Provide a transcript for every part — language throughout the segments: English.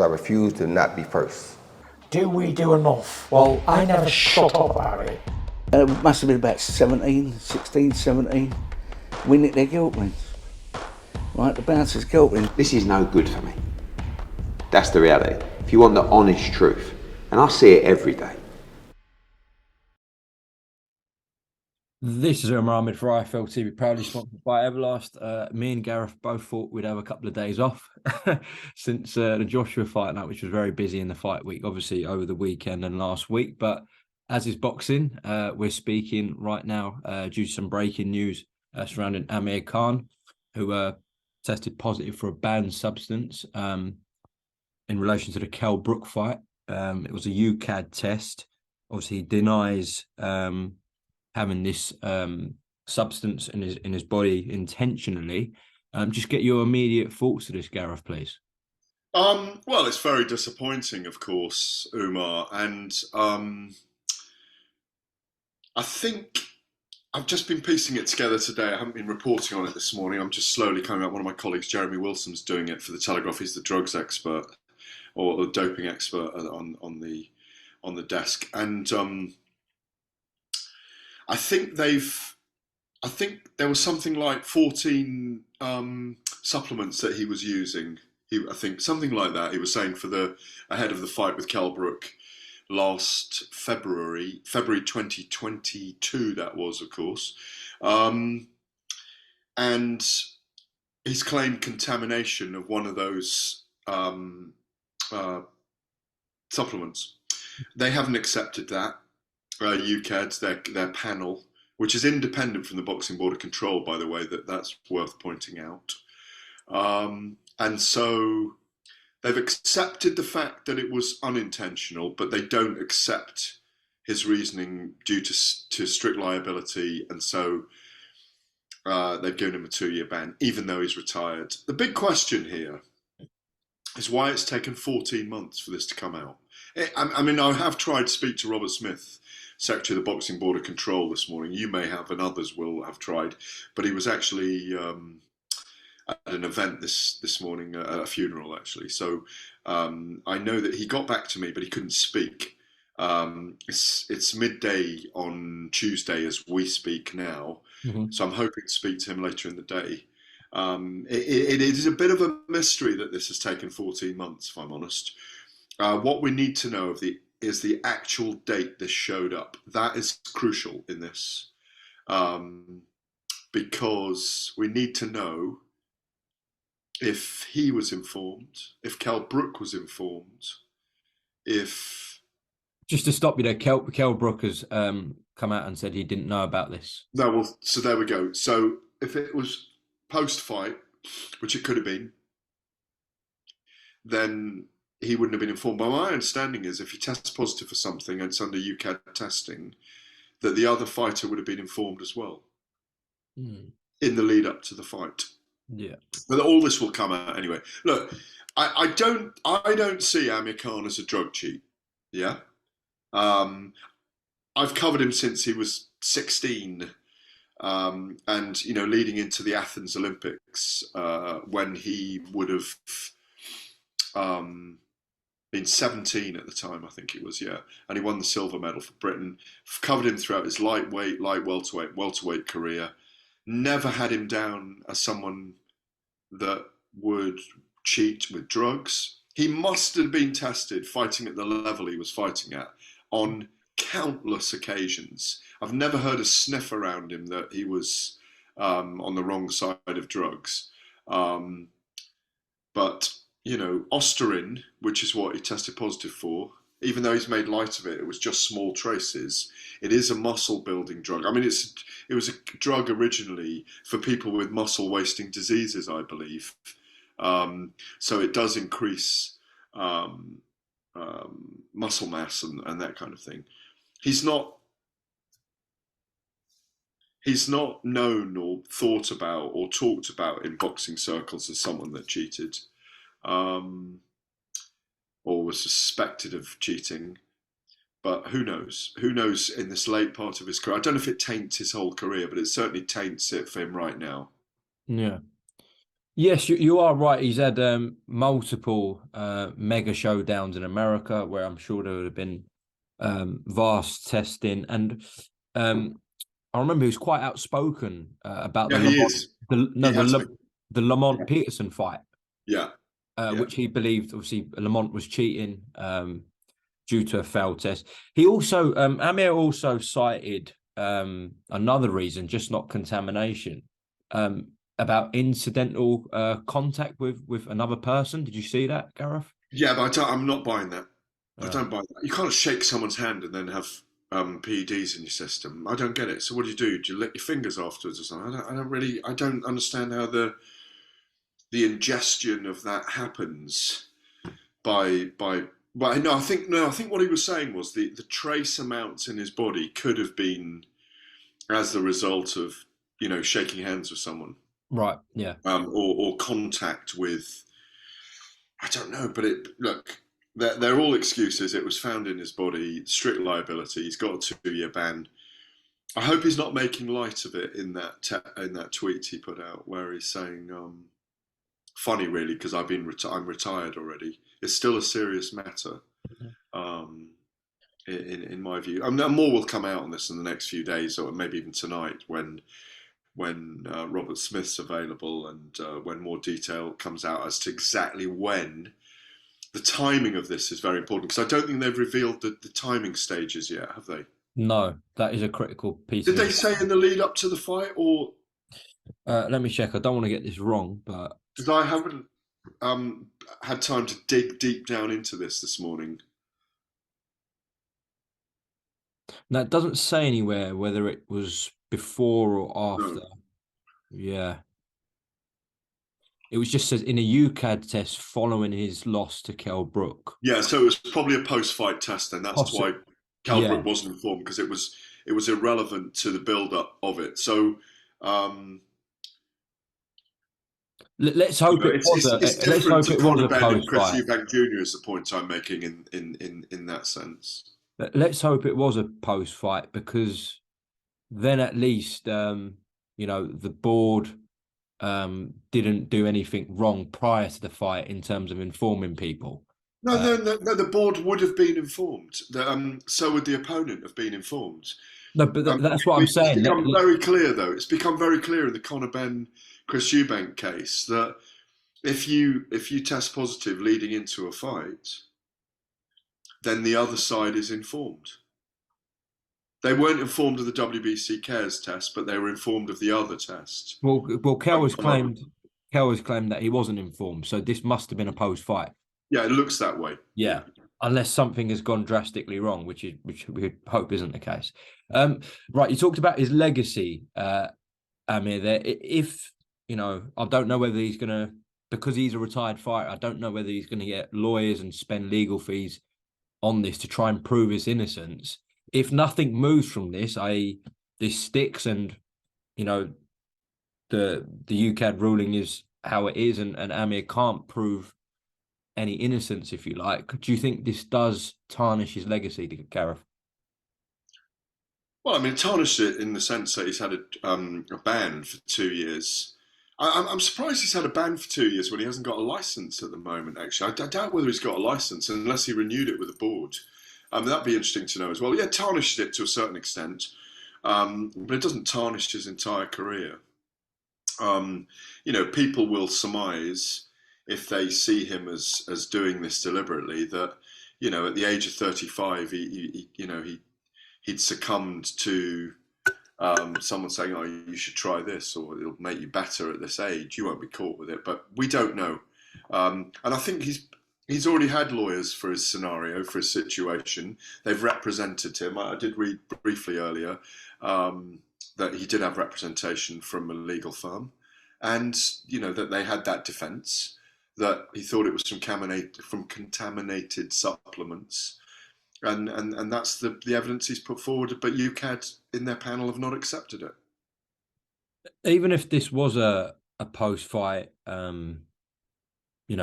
I refuse to not be first. Do we do enough? Well, I never shut up about it. It must have been about 16, 17. We nicked their guilt rings. Right, the bouncer's guilt ring. This is no good for me. That's the reality. If you want the honest truth, and I see it every day. This is Umar Ahmed for IFL TV, proudly sponsored by Everlast. Me and Gareth both thought we'd have a couple of days off since the Joshua fight night, which was very busy in the fight week, obviously over the weekend and last week. But as is boxing, we're speaking right now due to some breaking news surrounding Amir Khan, who tested positive for a banned substance in relation to the Kell Brook fight. It was a UKAD test. Obviously, he denies having this substance in his body intentionally. Just get your immediate thoughts to this, Gareth, please. Well, it's very disappointing, of course, Umar, and I think I've just been piecing it together today. I haven't been reporting on it this morning. I'm just slowly coming up. One of my colleagues, Jeremy Wilson's doing it for the Telegraph. He's the drugs expert or the doping expert on the desk, and I think there was something like 14 supplements that he was using. I think something like that. He was saying ahead of the fight with Kell Brook last February 2022. That was, of course, and he's claimed contamination of one of those supplements. They haven't accepted that. UKAD, their panel, which is independent from the Boxing Board of Control, by the way, that's worth pointing out. And so they've accepted the fact that it was unintentional, but they don't accept his reasoning due to strict liability, and so they've given him a 2-year ban, even though he's retired. The big question here is why it's taken 14 months for this to come out. I mean, I have tried to speak to Robert Smith, Secretary of the Boxing Board of Control, this morning. You may have, and others will have tried, but he was actually at an event this morning, at a funeral actually. So I know that he got back to me, but he couldn't speak. It's midday on Tuesday as we speak now, so I'm hoping to speak to him later in the day. It is a bit of a mystery that this has taken 14 months, if I'm honest. What we need to know is the actual date this showed up. That is crucial in this, because we need to know if he was informed, if Kell Brook was informed, if... Just to stop you there, Kell Brook has come out and said he didn't know about this. No, well, so there we go. So if it was post-fight, which it could have been, then he wouldn't have been informed. But my understanding is if he tests positive for something and it's under UKAD testing, that the other fighter would have been informed as well in the lead up to the fight. Yeah. But all this will come out anyway. Look, I don't see Amir Khan as a drug cheat. Yeah. I've covered him since he was 16. And, leading into the Athens Olympics, when he would have been 17 at the time, I think it was, yeah. And he won the silver medal for Britain. Covered him throughout his lightweight, light welterweight career. Never had him down as someone that would cheat with drugs. He must have been tested fighting at the level he was fighting at on countless occasions. I've never heard a sniff around him that he was on the wrong side of drugs. But, Osterin, which is what he tested positive for, even though he's made light of it, it was just small traces. It is a muscle-building drug. I mean, it was a drug originally for people with muscle-wasting diseases, I believe. So it does increase muscle mass and that kind of thing. He's not known or thought about or talked about in boxing circles as someone that cheated. Or was suspected of cheating, but who knows? Who knows in this late part of his career? I don't know if it taints his whole career, but it certainly taints it for him right now. Yeah. Yes, you are right. He's had multiple mega showdowns in America, where I'm sure there would have been vast testing, and I remember he was quite outspoken about Yeah, he is. He has been. The Lamont Peterson fight, Yeah, yeah. which he believed obviously Lamont was cheating due to a failed test. He also Amir also cited another reason, just not contamination, about incidental contact with another person. Did you see that, Gareth? Yeah, but I'm not buying that. I Uh, don't buy that. You can't shake someone's hand and then have PEDs in your system. I don't get it. So what do you do? Do you lick your fingers afterwards or something? I don't understand how the ingestion of that happens by. But no, I think what he was saying was the trace amounts in his body could have been as the result of shaking hands with someone, right. Yeah. or contact with. I don't know, but look, they're all excuses. It was found in his body, strict liability. He's got a 2-year ban. I hope he's not making light of it in that tweet he put out, where he's saying, "Funny, really, because I'm retired already. It's still a serious matter." In my view, more will come out on this in the next few days, or maybe even tonight, when Robert Smith's available, and when more detail comes out as to exactly when. The timing of this is very important, because I don't think they've revealed the timing stages yet, have they? No, that is a critical piece. Did they say in the lead up to the fight, or Let me check. I don't want to get this wrong, but because I haven't had time to dig deep down into this morning. no, it doesn't say anywhere whether it was before or after. No. Yeah. It was just says in a UKAD test following his loss to Kell Brook. Yeah, so it was probably a post-fight test, then. That's why Calbrook wasn't informed, because it was irrelevant to the build-up of it. So let's hope it was it's let's hope different to it was Conor a Benn and Chris post-fight. Eubank Jr. is the point I'm making in that sense. Let's hope it was a post-fight, because then at least the board didn't do anything wrong prior to the fight in terms of informing people. No, the board would have been informed. So would the opponent have been informed. No, but that's what I'm saying. It's become very clear, though. It's become very clear in the Conor Benn, Chris Eubank case that if you test positive leading into a fight, then the other side is informed. They weren't informed of the WBC Cares test, but they were informed of the other test. Well, Kell has claimed that he wasn't informed, so this must have been a post-fight. Yeah, it looks that way. Yeah, unless something has gone drastically wrong, which we hope isn't the case. Right, you talked about his legacy, Amir. There, if I don't know whether he's gonna, because he's a retired fighter, I don't know whether he's gonna get lawyers and spend legal fees on this to try and prove his innocence. If nothing moves from this, i.e., this sticks, and the UKAD ruling is how it is, and Amir can't prove any innocence, if you like, do you think this does tarnish his legacy, Gareth? Well, I mean, it tarnished it in the sense that he's had a ban for 2 years. I'm surprised he's had a ban for 2 years when he hasn't got a license at the moment, actually. I doubt whether he's got a license unless he renewed it with the board. That'd be interesting to know as well. Yeah, it tarnishes it to a certain extent, but it doesn't tarnish his entire career. People will surmise, if they see him as doing this deliberately, that at the age of 35 he'd succumbed to someone saying, "Oh, you should try this, or it'll make you better at this age. You won't be caught with it." But we don't know, and I think he's already had lawyers for his scenario, for his situation. They've represented him. I did read briefly earlier that he did have representation from a legal firm, and that they had that defence, that he thought it was from contaminated supplements, and that's the evidence he's put forward. But UKAD in their panel have not accepted it. Even if this was a post-fight,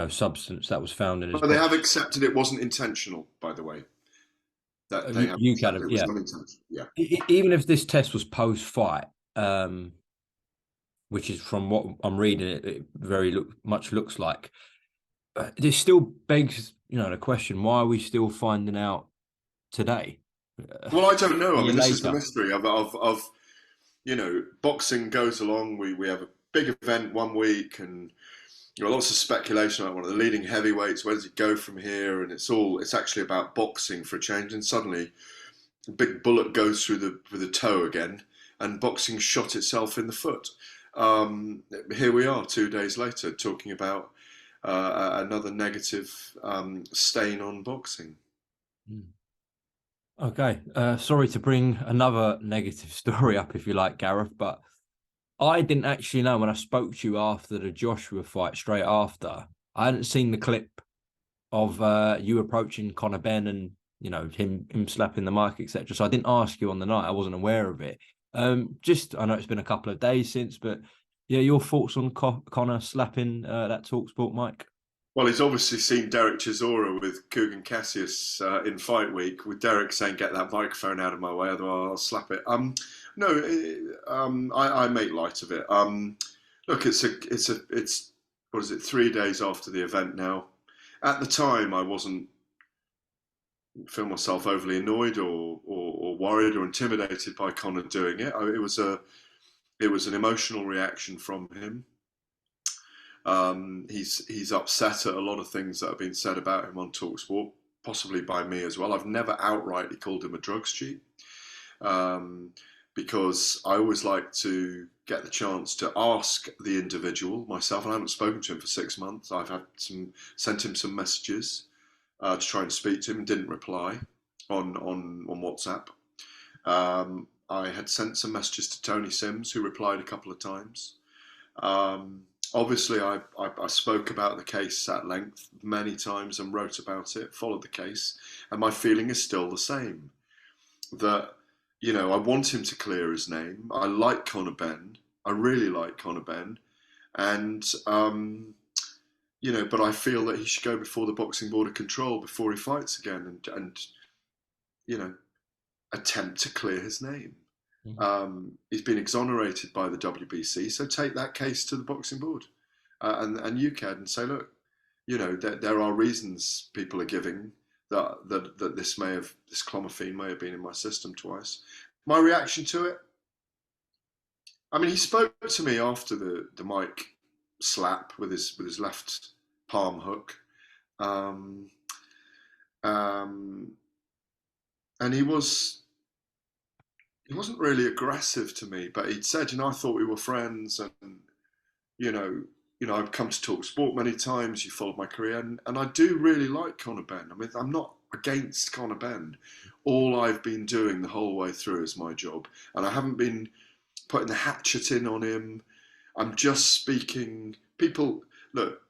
substance that was found in his body, they have accepted it wasn't intentional, by the way. That they have UKAD, it was unintentional. Yeah. Even if this test was post-fight, which is from what I'm reading, it very much looks like. It still begs, the question: why are we still finding out today? Well, I don't know. I mean, this is the Later. mystery of boxing goes along. We have a big event one week, and lots of speculation about one of the leading heavyweights. Where does it go from here? And it's actually about boxing for a change. And suddenly, a big bullet goes through the toe again, and boxing shot itself in the foot. Here we are 2 days later talking about another negative stain on boxing. Okay, sorry to bring another negative story up, if you like, Gareth, but I didn't actually know when I spoke to you after the Joshua fight, straight after. I hadn't seen the clip of you approaching Conor Benn and him slapping the mic, etc. So I didn't ask you on the night. I wasn't aware of it. I know it's been a couple of days since, but yeah, your thoughts on Conor slapping that TalkSport mic? Well, he's obviously seen Derek Chisora with Kugan Cassius in fight week, with Derek saying, "Get that microphone out of my way, otherwise I'll slap it." I make light of it. Look, it's what is it? 3 days after the event now. At the time, I wasn't feel myself overly annoyed or worried or intimidated by Conor doing it. It was an emotional reaction from him. He's upset at a lot of things that have been said about him on TalkSport, possibly by me as well. I've never outrightly called him a drugs cheat, because I always like to get the chance to ask the individual myself. And I haven't spoken to him for 6 months. I've sent him some messages to try and speak to him, and didn't reply on WhatsApp. I had sent some messages to Tony Sims, who replied a couple of times. Obviously, I spoke about the case at length many times and wrote about it, followed the case, and my feeling is still the same. That, I want him to clear his name. I like Conor Benn. I really like Conor Benn. And, but I feel that he should go before the Boxing Board of Control before he fights again and attempt to clear his name. He's been exonerated by the WBC, so take that case to the Boxing Board and UKAD and say, look, there are reasons people are giving that this clomiphene may have been in my system twice. My reaction to it, I mean, he spoke to me after the mic slap with his left palm hook, and he wasn't really aggressive to me, but he'd said, I thought we were friends, and I've come to TalkSport many times. You followed my career, and I do really like Conor Benn. I mean, I'm not against Conor Benn. All I've been doing the whole way through is my job, and I haven't been putting the hatchet in on him. I'm just speaking. People, look,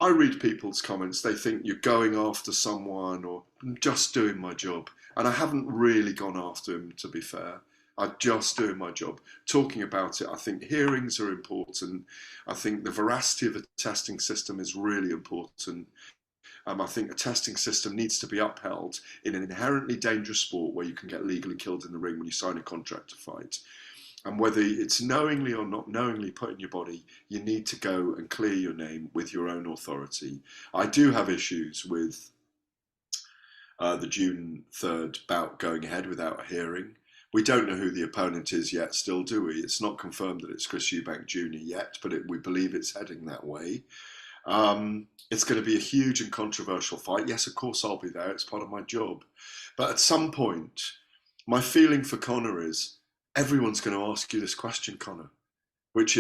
I read people's comments. They think you're going after someone, or I'm just doing my job, and I haven't really gone after him, to be fair. I'm just doing my job, talking about it. I think hearings are important. I think the veracity of the testing system is really important. I think a testing system needs to be upheld in an inherently dangerous sport where you can get legally killed in the ring when you sign a contract to fight. And whether it's knowingly or not knowingly put in your body, you need to go and clear your name with your own authority. I do have issues with the June 3rd bout going ahead without a hearing. We don't know who the opponent is yet still, do we? It's not confirmed that it's Chris Eubank Jr. yet, but we believe it's heading that way. It's going to be a huge and controversial fight. Yes, of course I'll be there. It's part of my job. But at some point, my feeling for Conor is everyone's going to ask you this question, Conor, which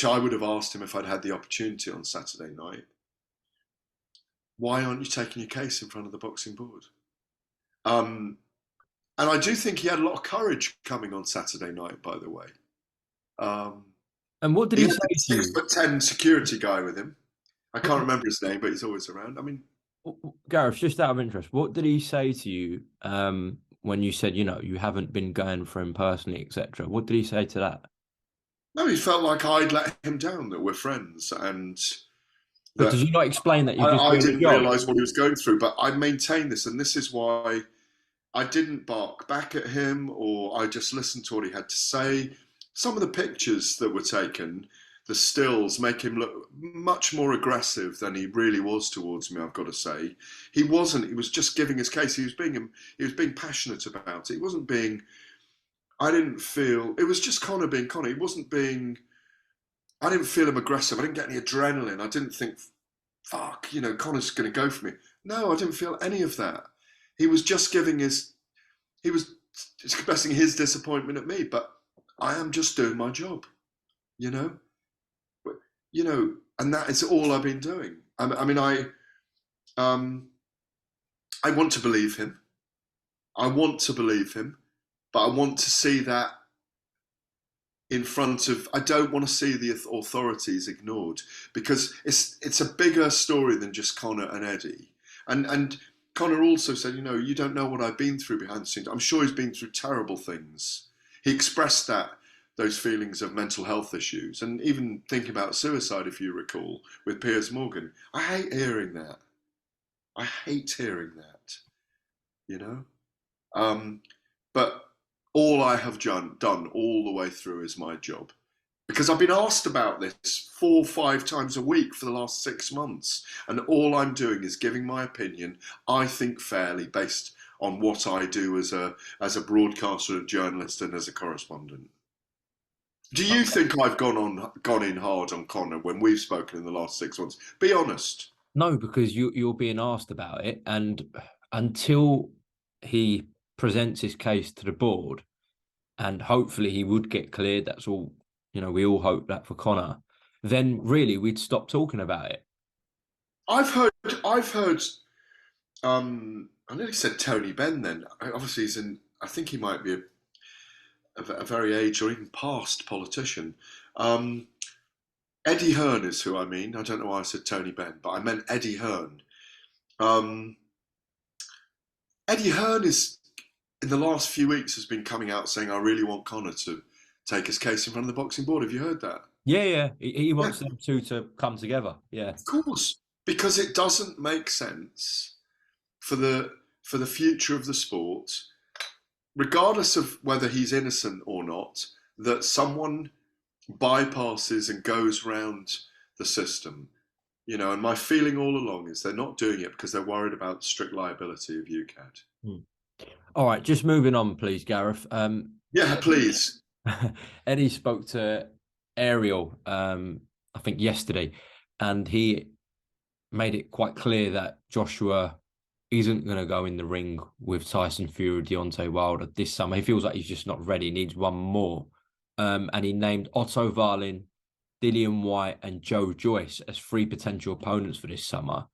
I would have asked him if I'd had the opportunity on Saturday night. Why aren't you taking your case in front of the Boxing Board? And I do think he had a lot of courage coming on Saturday night, by the way. And what did he say to you? 6'10" security guy with him. I can't remember his name, but he's always around. I mean, Gareth, just out of interest, what did he say to you when you said, you haven't been going for him personally, etc.? What did he say to that? No, he felt like I'd let him down, that we're friends, and. But did you not explain that? I didn't realise what he was going through, but I maintain this, and this is why I didn't bark back at him, or I just listened to what he had to say. some of the pictures that were taken, the stills, make him look much more aggressive than he really was towards me. I've got to say, he wasn't. He was just giving his case. He was being passionate about it. He wasn't being. I didn't feel it was just Conor being Conor. He wasn't being. I didn't feel him aggressive. I didn't get any adrenaline. I didn't think, fuck, Conor's going to go for me. No, I didn't feel any of that. He was just giving his. He was expressing his disappointment at me, but I am just doing my job, and that is all I've been doing. I want to believe him. I want to believe him, but I want to see that in front of. I don't want to see the authorities ignored, because it's a bigger story than just Conor and Eddie. And Conor also said, you don't know what I've been through behind the scenes. I'm sure he's been through terrible things. He expressed those feelings of mental health issues, and even thinking about suicide, if you recall, with Piers Morgan. I hate hearing that. But all I have done all the way through is my job. Because I've been asked about this 4 or 5 times a week for the last 6 months, and all I'm doing is giving my opinion, I think fairly, based on what I do as a broadcaster, a journalist, and as a correspondent. Do you think I've gone in hard on Conor when we've spoken in the last 6 months? Be honest. No, because you're being asked about it, and until he presents his case to the board, and hopefully he would get cleared. That's all. We all hope that for Conor. Then really we'd stop talking about it. I've heard. I nearly said Tony Benn. Then obviously he's in. I think he might be a very aged or even past politician. Eddie Hearn is who I mean. I don't know why I said Tony Benn, but I meant Eddie Hearn. Eddie Hearn is, in the last few weeks, has been coming out saying, I really want Conor to take his case in front of the boxing board. Have you heard that? Yeah. He wants them two to come together. Yeah. Of course. Because it doesn't make sense for the future of the sport, regardless of whether he's innocent or not, that someone bypasses and goes round the system. And my feeling all along is they're not doing it because they're worried about the strict liability of UKAD. All right, just moving on, please, Gareth. Yeah, please. Eddie spoke to Ariel, I think yesterday, and he made it quite clear that Joshua isn't going to go in the ring with Tyson Fury, Deontay Wilder this summer. He feels like he's just not ready. He needs one more. And he named Otto Wallin, Dillian Whyte, and Joe Joyce as 3 potential opponents for this summer.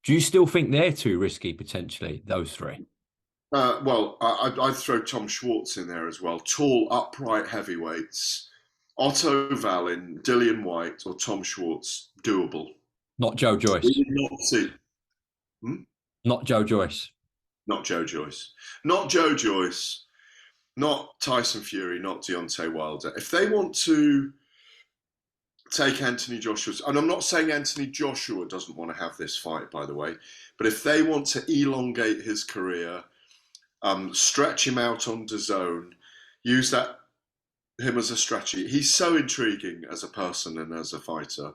Do you still think they're too risky, potentially, those 3? Well, I'd throw Tom Schwartz in there as well. Tall, upright heavyweights. Otto Wallin, Dillian Whyte, or Tom Schwartz, doable. Not Joe Joyce. We did not see. Not Joe Joyce. Not Joe Joyce. Not Joe Joyce. Not Tyson Fury. Not Deontay Wilder. If they want to take Anthony Joshua's, and I'm not saying Anthony Joshua doesn't want to have this fight, by the way, but if they want to elongate his career, stretch him out on DAZN, use him as a strategy. He's so intriguing as a person and as a fighter.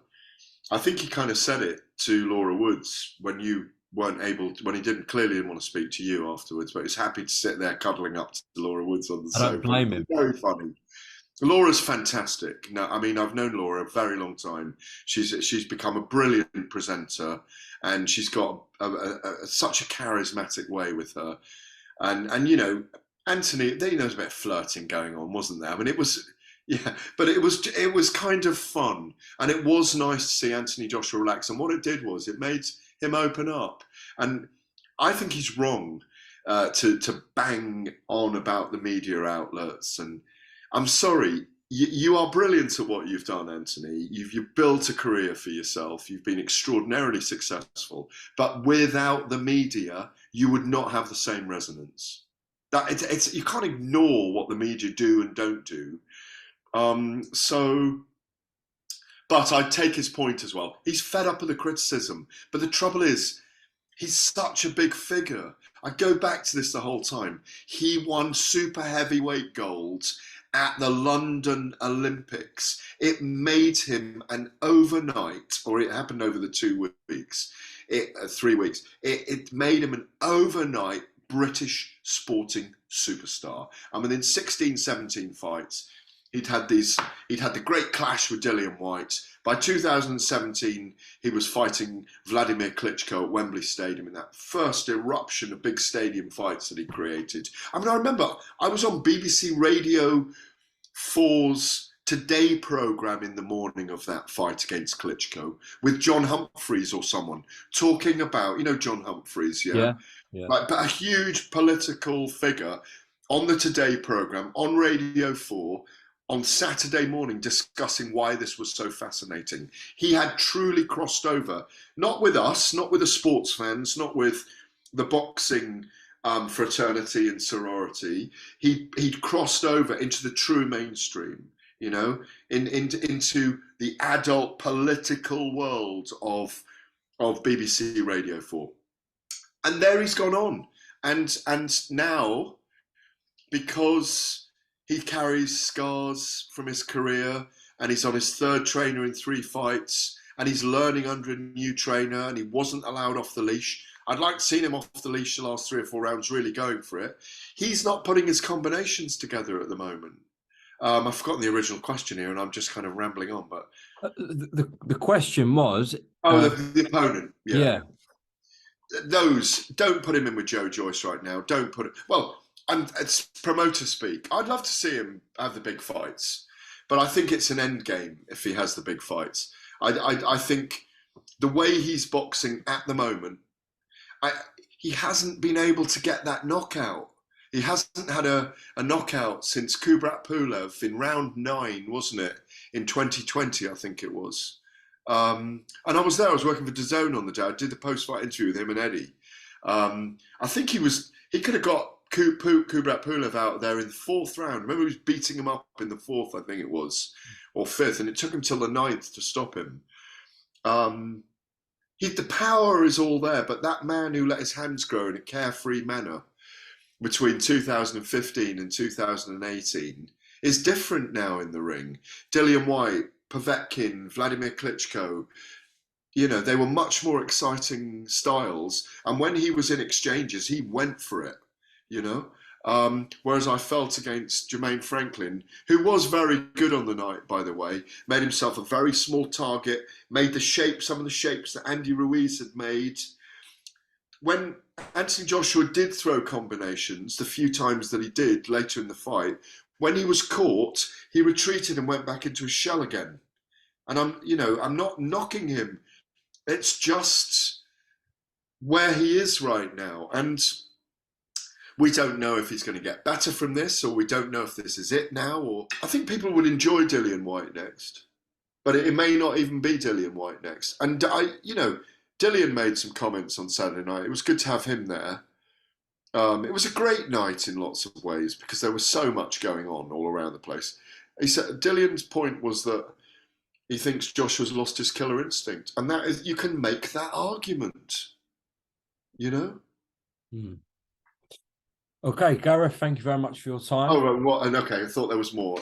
I think he kind of said it to Laura Woods when you weren't able to, when he clearly didn't want to speak to you afterwards, but he's happy to sit there cuddling up to Laura Woods on the sofa. I don't blame him. Very funny. Laura's fantastic. No, I mean, I've known Laura a very long time. She's become a brilliant presenter, and she's got such a charismatic way with her. And Anthony, there was a bit of flirting going on, wasn't there? I mean, it was, but it was kind of fun, and it was nice to see Anthony Joshua relax. And what it did was it made him open up. And I think he's wrong to bang on about the media outlets. And I'm sorry, you are brilliant at what you've done, Anthony. You've built a career for yourself. You've been extraordinarily successful. But without the media, you would not have the same resonance. You can't ignore what the media do and don't do. But I take his point as well. He's fed up with the criticism. But the trouble is, he's such a big figure. I go back to this the whole time. He won super heavyweight gold at the London Olympics. It made him an overnight, or it happened over the 2 weeks, 3 weeks. It made him an overnight British sporting superstar. And within 16, 17 fights, he'd had the great clash with Dillian Whyte. By 2017, he was fighting Vladimir Klitschko at Wembley Stadium in that first eruption of big stadium fights that he created. I mean, I remember I was on BBC Radio 4's Today programme in the morning of that fight against Klitschko with John Humphreys or someone talking about, John Humphreys, Yeah. But a huge political figure on the Today programme on Radio 4 on Saturday morning discussing why this was so fascinating. He had truly crossed over, not with us, not with the sports fans, not with the boxing fraternity and sorority. He'd crossed over into the true mainstream, into the adult political world of BBC Radio 4. And there he's gone on. And now, because he carries scars from his career and he's on his third trainer in 3 fights and he's learning under a new trainer and he wasn't allowed off the leash. I'd like to see him off the leash the last 3 or 4 rounds, really going for it. He's not putting his combinations together at the moment. I've forgotten the original question here and I'm just kind of rambling on. But the question was... the opponent. Yeah. Those, don't put him in with Joe Joyce right now. Don't put it... Well, it's promoter speak. I'd love to see him have the big fights, but I think it's an end game if he has the big fights. I think the way he's boxing at the moment, he hasn't been able to get that knockout. He hasn't had a knockout since Kubrat Pulev in round 9, wasn't it? In 2020, I think it was. And I was there. I was working for DAZN on the day. I did the post-fight interview with him and Eddie. I think he could have got Kubrat Pulev out there in the 4th round. Remember, he was beating him up in the 4th, I think it was, or 5th, and it took him till the 9th to stop him. The power is all there, but that man who let his hands grow in a carefree manner between 2015 and 2018 is different now in the ring. Dillian Whyte, Povetkin, Vladimir Klitschko, they were much more exciting styles. And when he was in exchanges, he went for it, Whereas I felt against Jermaine Franklin, who was very good on the night, by the way, made himself a very small target, made some of the shapes that Andy Ruiz had made. When Anthony Joshua did throw combinations, the few times that he did later in the fight, when he was caught, he retreated and went back into his shell again. And I'm not knocking him. It's just where he is right now. And we don't know if he's going to get better from this, or we don't know if this is it now. Or I think people would enjoy Dillian Whyte next, but it may not even be Dillian Whyte next. And Dillian made some comments on Saturday night. It was good to have him there. It was a great night in lots of ways because there was so much going on all around the place. He said Dillian's point was that he thinks Joshua's lost his killer instinct, and that is, you can make that argument, Okay, Gareth, thank you very much for your time. Okay, I thought there was more.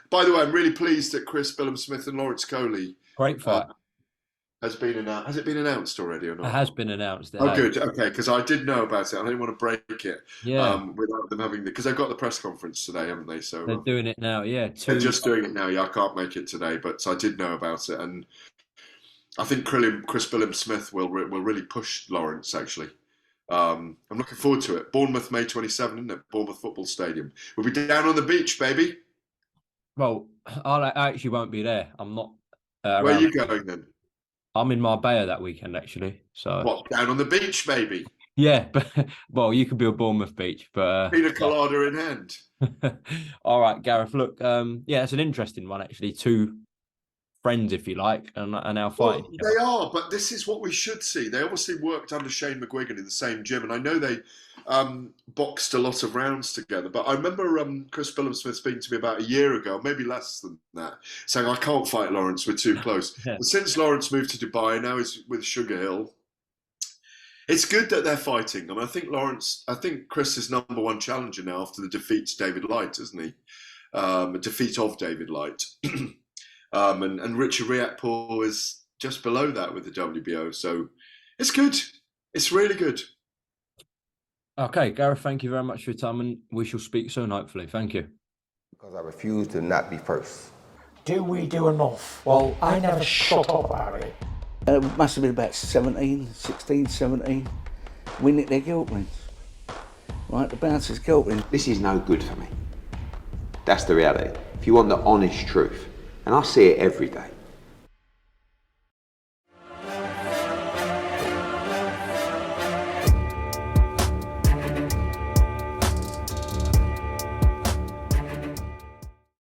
By the way, I'm really pleased that Chris Billum-Smith and Lawrence Coley Great fight. Has been announced. Has it been announced already or not? It has been announced. Good. Okay, because I did know about it. I didn't want to break it. Yeah. Without them having because they've got the press conference today, haven't they? So they're doing it now. Yeah. They're just doing it now. Yeah, I can't make it today, but I did know about it, and I think Chris Billum-Smith will really push Lawrence. Actually, I'm looking forward to it. Bournemouth, May 27, isn't it? Bournemouth Football Stadium. We'll be down on the beach, baby. Well, I actually won't be there. I'm not. Where are you going then? I'm in Marbella that weekend, actually. So what? Down on the beach, baby. Yeah, but well, you could be a Bournemouth beach, but pina colada in hand. All right, Gareth. Look, it's an interesting one actually. 2 friends, if you like, and now fighting. Well, they are, but this is what we should see. They obviously worked under Shane McGuigan in the same gym, and I know they boxed a lot of rounds together. But I remember Chris Billum-Smith speaking to me about a year ago, maybe less than that, saying, I can't fight Lawrence, we're too close. Yeah. But since Lawrence moved to Dubai, now he's with Sugar Hill, it's good that they're fighting. I mean, I think Chris is #1 challenger now after the defeat to David Light, isn't he? a defeat of David Light. And Richard Riakporhe is just below that with the WBO. So it's good. It's really good. Okay, Gareth, thank you very much for your time, and we shall speak soon, hopefully. Thank you. Because I refuse to not be first. Do we do enough? Well, I never shut up about it. It must have been about 17, 16, 17. We nicked their guilt rings. Right, the bouncer's guilt rings. This is no good for me. That's the reality. If you want the honest truth, and I see it every day,